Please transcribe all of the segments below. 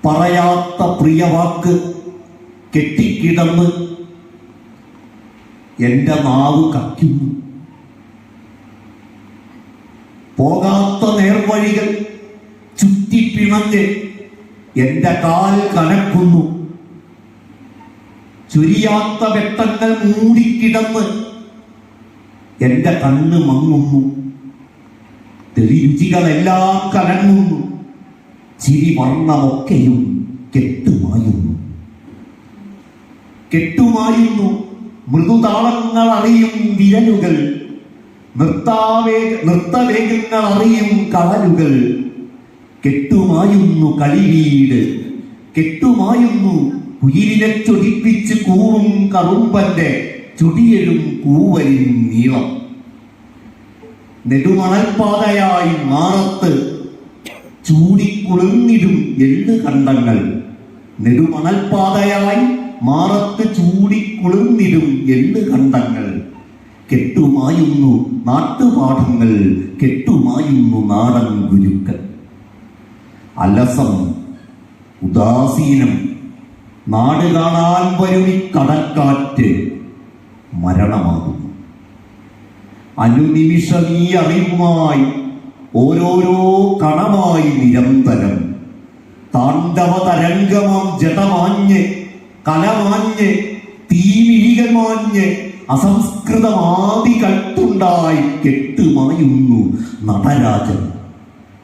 പറയാത്ത പ്രിയവാക്ക് കെട്ടിക്കിടന്ന് എന്റെ നാവ് കക്കുന്നു. പോകാത്ത നേർവഴികൾ ചുറ്റിപ്പിണഞ്ഞ് എന്റെ കാൽ കനക്കുന്നു. ചുരിയാത്ത വെട്ടങ്ങൾ മൂടിക്കിടന്ന് എന്റെ കണ്ണ് മങ്ങുന്നു. തെളിരുചികളെല്ലാം കലങ്ങുന്നു. ചിരി വർണ്ണമൊക്കെയും കെട്ടുമായുന്നു. കെട്ടുമായുന്നു മൃദുതാളങ്ങൾ അറിയും വിരലുകൾ. നൃത്തവേഗങ്ങൾ അറിയും കളലുകൾ. കെട്ടുമായുന്നു കളിവീട്. കെട്ടുമായുന്നു കുയിലിനെ ചൊടിപ്പിച്ച് കൂറും കറുമ്പന്റെ ചുടിയലും കൂവലിൻ നീളം. നെടുമണൽപാതയായി മാറത്ത് ചൂടിക്കുളിർന്നിടും എള്ള് കണ്ടങ്ങൾ. നെടുമണൽപാതയായി മാറത്ത് ചൂടിക്കുളിർന്നിടും എള്ള് കണ്ടങ്ങൾ. കെട്ടുമായുന്നു നാട്ടുപാഠങ്ങൾ. കെട്ടുമായുന്നു നാടൻ ഗുരുക്കൾ. അലസം ഉദാസീനം നാട് കാണാൻ വരുമി കടൽക്കാറ്റ് മരണമാകുന്നു. അനുനിമിഷമീ അറിവുമായി ഓരോരോ കണമായി നിരന്തരം താണ്ഡവ തരംഗമാം ജടമാഞ്ഞ് കലമാഞ്ഞ് തീമിഴികൾ മാഞ്ഞ് അസംസ്കൃതമാദി കട്ടുണ്ടായി കെട്ടുമായുന്നു നടരാജൻ.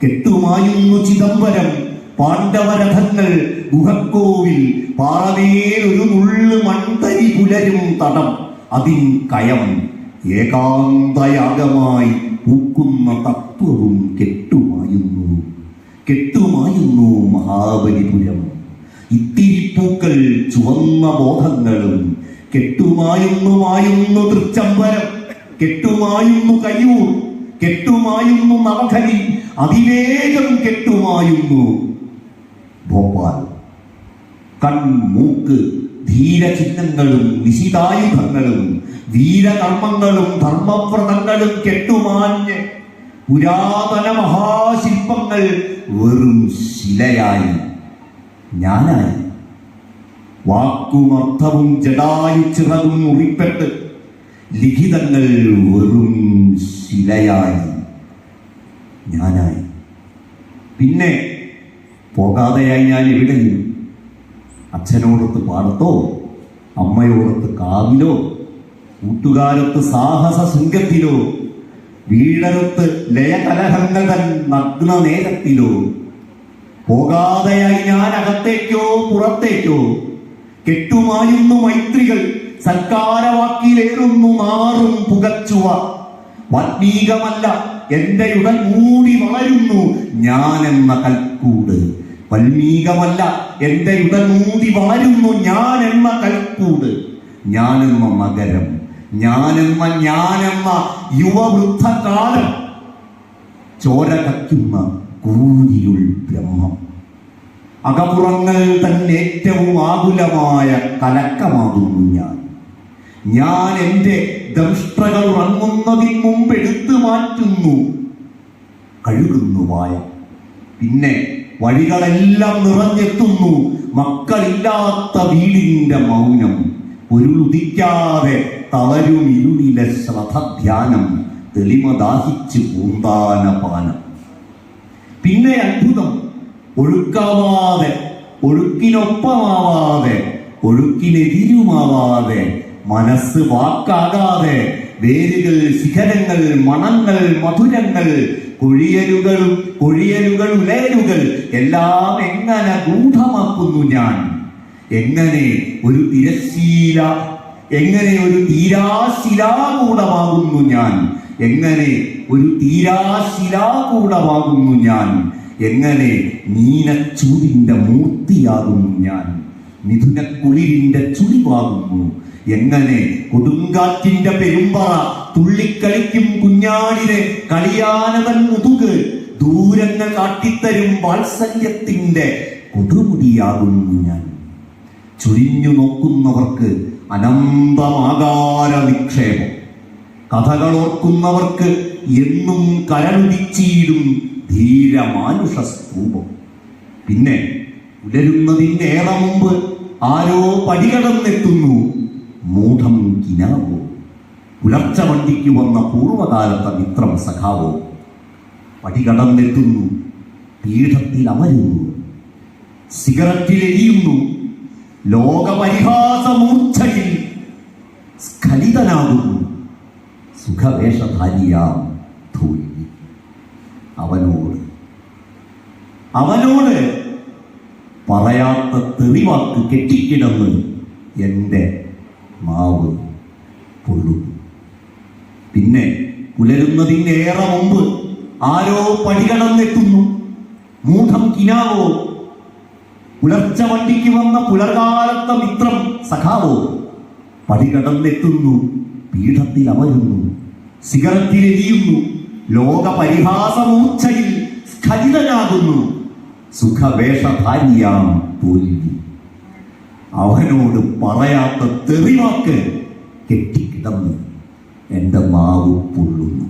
കെട്ടുമായുന്നു ചിദംബരം. പാണ്ഡവരഥങ്ങൾ ഗുഹക്കോവിൽ പാറമേലൊരു നുള്ളു മൺതരി പുലരും തടം. അതിൻ കയം ഏകാന്തയാഗമായി പൂക്കുന്ന തത്വവും കെട്ടുമായുന്നു. കെട്ടുമായുന്നു മഹാബലിപുരം. ഇത്തിരിപ്പൂക്കൾ ചുവന്ന ബോധങ്ങളും. കെട്ടുമായുന്നു തൃച്ചംബരം. കെട്ടുമായുന്നു കയ്യൂർ. കെട്ടുമായുന്നു നവഖലി. അതിവേഗം കെട്ടുമായുന്നു ഭോപ്പാൽ. കൺമൂക്ക് ധീരചിഹ്നങ്ങളും നിശിതായുധങ്ങളും വീരകർമ്മങ്ങളും ധർമ്മവ്രതങ്ങളും കെട്ടുമാഞ്ഞ് പുരാതന മഹാശില്പങ്ങൾ വെറും ശിലയായി ഞാനായി. വാക്കുമർത്ഥവും ജടായു ചിറകും മുറിപ്പെട്ട് ലിഖിതങ്ങൾ വെറും ശിലയായി ഞാനായി. പിന്നെ പോകാതെയായി ഞാൻ എവിടെയും. അച്ഛനോടൊത്ത് പാടത്തോ, അമ്മയോടൊത്ത് കാവിലോ, കൂട്ടുകാരൊത്ത് സാഹസ ശൃംഗത്തിലോ, വീടരൊത്ത് ലയകലഹങ്ങൾ തൻ നഗ്ന നേരത്തിലോ. പോകാതെയായി ഞാൻ അകത്തേക്കോ പുറത്തേക്കോ. കെട്ടുമായുന്നു മൈത്രികൾ. സൽക്കാരവാക്കിലേറുന്നു നാറും പുകച്ചുവ. വാത്മീകമല്ല എന്റെ ഉടൽ മൂടി വളരുന്നു ഞാനെന്ന കൽക്കൂട്. വൽമീകമല്ല എന്റെ ഉടൽ മൂടി വളരുന്നു ഞാനെന്ന കൽക്കൂട്. ഞാനെന്ന നഗരം. ഞാനെന്ന യുവവൃദ്ധകാലം. ചോര കയ്ക്കുന്ന കൂരിരുൾ ബ്രഹ്മം. അകപുറങ്ങൾ തന്നെ ഏറ്റവും ആകുലമായ കലക്കമാകുന്നു ഞാൻ എന്റെ ദംഷ്ട്രകൾ ഉറങ്ങുന്നതിന് മുമ്പ് എടുത്തു മാറ്റുന്നു. കഴുകുന്നു വായ. പിന്നെ വഴികളെല്ലാം നിറഞ്ഞെത്തുന്നു മക്കളില്ലാത്ത വീടിന്റെ മൗനം. പൊരുളുദിക്കാതെ തളരും ഇരുളിലെ ശ്രദ്ധധ്യാനം. തെളിമ ദാഹിച്ച് പൂന്താനപാനം. പിന്നെ അത്ഭുതം. ഒഴുക്കാവാതെ, ഒഴുക്കിനൊപ്പമാവാതെ, ഒഴുക്കിനെതിരുമാവാതെ, മനസ്സ് വാക്കാകാതെ, വേരുകൾ, ശിഖരങ്ങൾ, മണങ്ങൾ, മധുരങ്ങൾ, കൊഴിയലുകൾ, ഉലയലുകൾ എല്ലാം എങ്ങനെ ഗൂഢമാക്കുന്നു ഞാൻ. എങ്ങനെ ഒരു തിരശീല, എങ്ങനെ ഒരു തീരാശിലാകൂടമാകുന്നു ഞാൻ. എങ്ങനെ ഒരു തീരാശിലാകൂടമാകുന്നു ഞാൻ. എങ്ങനെ നീലച്ചൂടിന്റെ മൂർത്തിയാകുന്നു ഞാൻ. മിഥുനക്കുളിരിന്റെ ചുളിവാകുന്നു. എങ്ങനെ കൊടുങ്കാറ്റിന്റെ പെരുമ്പറ തുള്ളിക്കളിക്കും കുഞ്ഞാടിനെ കളിയാനവൻ മുതുക് ദൂരങ്ങൾ കാട്ടിത്തരും വാത്സല്യത്തിന്റെ കൊടുമുടിയാകുന്നു ഞാൻ. ചുരിഞ്ഞു നോക്കുന്നവർക്ക് അനന്തമാകാര നിക്ഷേപം. കഥകൾ ഓർക്കുന്നവർക്ക് എന്നും കരളുദിച്ചീടും ധീരമാനുഷ സ്തൂപം. പിന്നെ പുലരുന്നതിനേറെ മുമ്പ് ആരോ പടികടന്നെത്തുന്നു. മൂഢം കിനാവോ, പുലർച്ച വണ്ടിക്ക് വന്ന പൂർവകാലത്തെ മിത്രം സഖാവോ. പടികടന്നെത്തുന്നു, പീഠത്തിൽ അമരുന്നു, സിഗരറ്റിലെരിയുന്നു, ലോകപരിഹാസമൂർച്ഛയിൽ സ്ഖലിതനാകുന്നു. സുഖവേഷധാരിയാം തോൽവി. അവനോട് പറയാത്ത തെറിവാക്ക് കെട്ടിക്കിടന്ന് എൻ്റെ മാവ് പൊള്ളുന്നു. പിന്നെ പുലരുന്നതിനേറെ മുമ്പ് ആരോ പടികടന്നെത്തുന്നു. മൂഢം കിനാവോ, പുലർച്ച വണ്ടിക്ക് വന്ന പുലർകാലത്തെ മിത്രം സഖാവോ. പടികടന്നെത്തുന്നു, പീഠത്തിൽ അമരുന്നു, സിഗരറ്റിലെരിയുന്നു, ലോകപരിഹാസമൂർച്ഛയിൽ സ്ഖലിതനാകുന്നു. സുഖവേഷധാരിയാം തോൽവി. അവനോട് പറയാത്ത തെറിവാക്ക് കെട്ടിക്കിടന്ന് എൻ്റെ മാവ് പൊള്ളുന്നു.